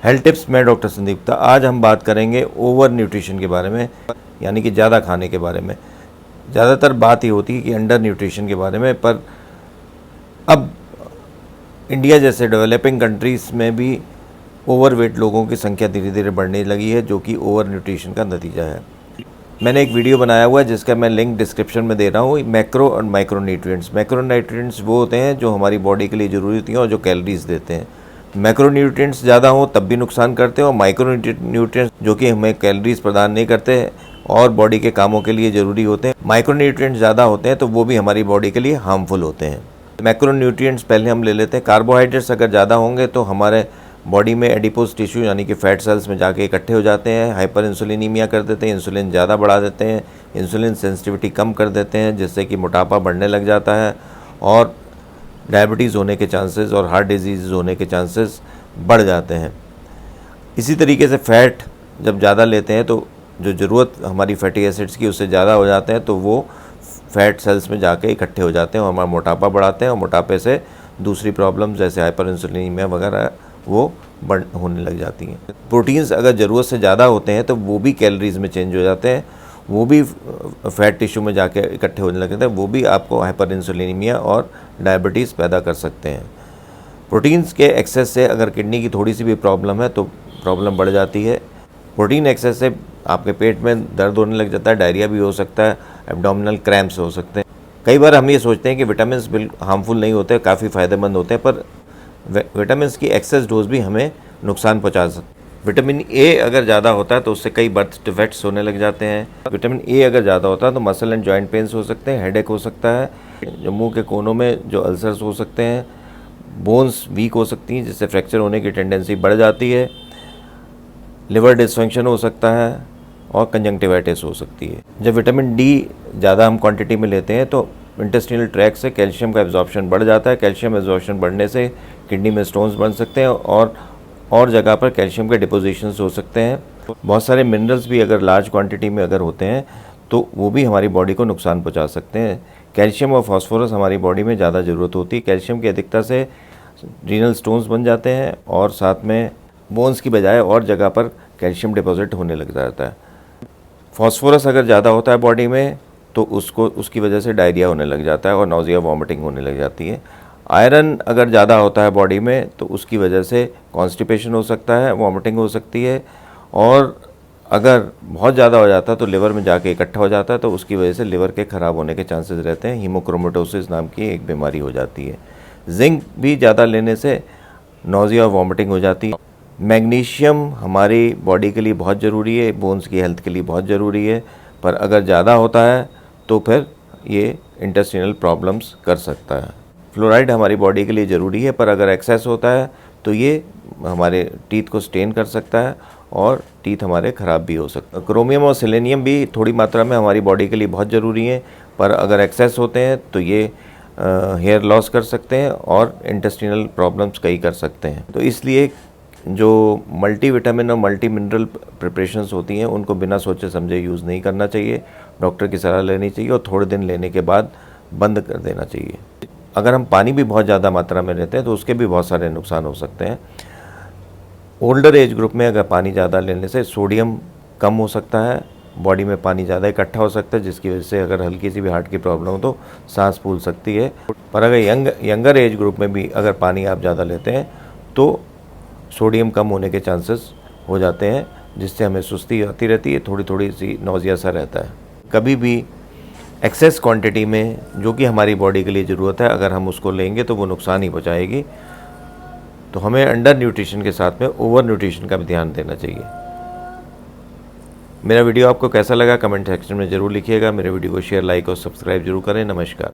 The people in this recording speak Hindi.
हेल्थ टिप्स में डॉक्टर संदीप था। आज हम बात करेंगे ओवर न्यूट्रिशन के बारे में, यानी कि ज़्यादा खाने के बारे में। ज़्यादातर बात ये होती है कि अंडर न्यूट्रिशन के बारे में, पर अब इंडिया जैसे डेवलपिंग कंट्रीज़ में भी ओवरवेट लोगों की संख्या धीरे धीरे बढ़ने लगी है, जो कि ओवर न्यूट्रिशन का नतीजा है। मैंने एक वीडियो बनाया हुआ है जिसका मैं लिंक डिस्क्रिप्शन में दे रहा हूँ। मैक्रो और माइक्रो न्यूट्रिएंट्स। मैक्रो न्यूट्रिएंट्स वो होते हैं जो हमारी बॉडी के लिए ज़रूरी होती हैं और जो कैलोरीज देते हैं। मैक्रो न्यूट्रिएंट्स ज़्यादा हो तब भी नुकसान करते हैं, और माइक्रो न्यूट्रिएंट्स जो कि हमें कैलोरीज प्रदान नहीं करते और बॉडी के कामों के लिए ज़रूरी होते हैं। माइक्रो न्यूट्रिएंट्स ज़्यादा होते हैं तो वो भी हमारी बॉडी के लिए हार्मफुल होते हैं। मैक्रो न्यूट्रिएंट्स पहले हम ले लेते हैं। कार्बोहाइड्रेट्स अगर ज़्यादा होंगे तो हमारे बॉडी में एडिपोज टिश्यू यानी कि फैट सेल्स में जाके इकट्ठे हो जाते हैं, हाइपर इंसुलिनीमिया कर देते हैं, इंसुलिन ज़्यादा बढ़ा देते हैं, इंसुलिन सेंसिटिविटी कम कर देते हैं, जिससे कि मोटापा बढ़ने लग जाता है और डायबिटीज़ होने के चांसेस और हार्ट डिजीज़ होने के चांसेस बढ़ जाते हैं। इसी तरीके से फ़ैट जब ज़्यादा लेते हैं तो जो ज़रूरत हमारी फैटी एसिड्स की उससे ज़्यादा हो जाते हैं, तो वो फैट सेल्स में जाके इकट्ठे हो जाते हैं और हमारा मोटापा बढ़ाते हैं, और मोटापे से दूसरी प्रॉब्लम्स जैसे हाइपर इंसुलिनीमिया वगैरह वो होने लग जाती हैं। प्रोटीन्स अगर ज़रूरत से ज़्यादा होते हैं तो वो भी कैलोरीज में चेंज हो जाते हैं, वो भी फैट टिश्यू में जाके इकट्ठे होने लगते हैं, वो भी आपको हाइपर इंसुलिनीमिया और डायबिटीज़ पैदा कर सकते हैं। प्रोटीन्स के एक्सेस से अगर किडनी की थोड़ी सी भी प्रॉब्लम है तो प्रॉब्लम बढ़ जाती है। प्रोटीन एक्सेस से आपके पेट में दर्द होने लग जाता है, डायरिया भी हो सकता है, एब्डोमिनल क्रैम्प्स हो सकते हैं। कई बार हम ये सोचते हैं कि विटामिन्स बिल्कुल हार्मफुल नहीं होते, काफ़ी फ़ायदेमंद होते हैं, पर विटामिन्स की एक्सेस डोज भी हमें नुकसान पहुंचा सकती है। विटामिन ए अगर ज़्यादा होता है तो उससे कई बर्थ डिफेक्ट्स होने लग जाते हैं। विटामिन ए अगर ज़्यादा होता है तो मसल एंड जॉइंट पेन्स हो सकते हैं, हेडेक हो सकता है, जो मुंह के कोनों में जो अल्सर्स हो सकते हैं, बोन्स वीक हो सकती हैं जिससे फ्रैक्चर होने की टेंडेंसी बढ़ जाती है, लिवर डिसफंक्शन हो सकता है और कंजंक्टिवाइटिस हो सकती है। जब विटामिन डी ज़्यादा हम क्वांटिटी में लेते हैं तो इंटेस्टिनल ट्रैक्ट से कैल्शियम का एब्जॉर्प्शन बढ़ जाता है। कैल्शियम एब्जॉर्प्शन बढ़ने से किडनी में स्टोन्स बन सकते हैं और जगह पर कैल्शियम के डिपोजिशंस हो सकते हैं। बहुत सारे मिनरल्स भी अगर लार्ज क्वांटिटी में अगर होते हैं तो वो भी हमारी बॉडी को नुकसान पहुंचा सकते हैं। कैल्शियम और फास्फोरस हमारी बॉडी में ज़्यादा ज़रूरत होती है। कैल्शियम की अधिकता से रीनल स्टोन्स बन जाते हैं और साथ में बोन्स की बजाय और जगह पर कैल्शियम डिपॉजिट होने लग जाता है। फास्फोरस अगर ज़्यादा होता है बॉडी में तो उसकी वजह से डायरिया होने लग जाता है और नौजिया वॉमिटिंग होने लग जाती है। आयरन अगर ज़्यादा होता है बॉडी में तो उसकी वजह से कॉन्स्टिपेशन हो सकता है, वॉमिटिंग हो सकती है, और अगर बहुत ज़्यादा हो जाता है तो लिवर में जाके इकट्ठा हो जाता है, तो उसकी वजह से लिवर के ख़राब होने के चांसेस रहते हैं। हीमोक्रोमेटोसिस नाम की एक बीमारी हो जाती है। जिंक भी ज़्यादा लेने से नौजिया और वॉमिटिंग हो जाती है। मैग्नीशियम हमारी बॉडी के लिए बहुत ज़रूरी है, बोन्स की हेल्थ के लिए बहुत ज़रूरी है, पर अगर ज़्यादा होता है तो फिर ये इंटेस्टिनल प्रॉब्लम्स कर सकता है। फ्लोराइड हमारी बॉडी के लिए ज़रूरी है, पर अगर एक्सेस होता है तो ये हमारे टीथ को स्टेन कर सकता है और टीथ हमारे ख़राब भी हो सकते हैं। क्रोमियम और सेलेनियम भी थोड़ी मात्रा में हमारी बॉडी के लिए बहुत ज़रूरी है, पर अगर एक्सेस होते हैं तो ये हेयर लॉस कर सकते हैं और इंटेस्टिनल प्रॉब्लम्स कई कर सकते हैं। तो इसलिए जो मल्टीविटामिन और मल्टी मिनरल प्रिपरेशंस होती हैं उनको बिना सोचे समझे यूज़ नहीं करना चाहिए। डॉक्टर की सलाह लेनी चाहिए और थोड़े दिन लेने के बाद बंद कर देना चाहिए। अगर हम पानी भी बहुत ज़्यादा मात्रा में लेते हैं तो उसके भी बहुत सारे नुकसान हो सकते हैं। ओल्डर एज ग्रुप में अगर पानी ज़्यादा लेने से सोडियम कम हो सकता है, बॉडी में पानी ज़्यादा इकट्ठा हो सकता है, जिसकी वजह से अगर हल्की सी भी हार्ट की प्रॉब्लम हो तो सांस फूल सकती है। पर अगर यंगर एज ग्रुप में भी अगर पानी आप ज़्यादा लेते हैं तो सोडियम कम होने के चांसेस हो जाते हैं, जिससे हमें सुस्ती आती रहती है, थोड़ी थोड़ी सी नौजिया सा रहता है। कभी भी एक्सेस क्वांटिटी में जो कि हमारी बॉडी के लिए ज़रूरत है अगर हम उसको लेंगे तो वो नुकसान ही पहुंचाएगी। तो हमें अंडर न्यूट्रिशन के साथ में ओवर न्यूट्रिशन का भी ध्यान देना चाहिए। मेरा वीडियो आपको कैसा लगा कमेंट सेक्शन में ज़रूर लिखिएगा। मेरे वीडियो को शेयर, लाइक और सब्सक्राइब जरूर करें। नमस्कार।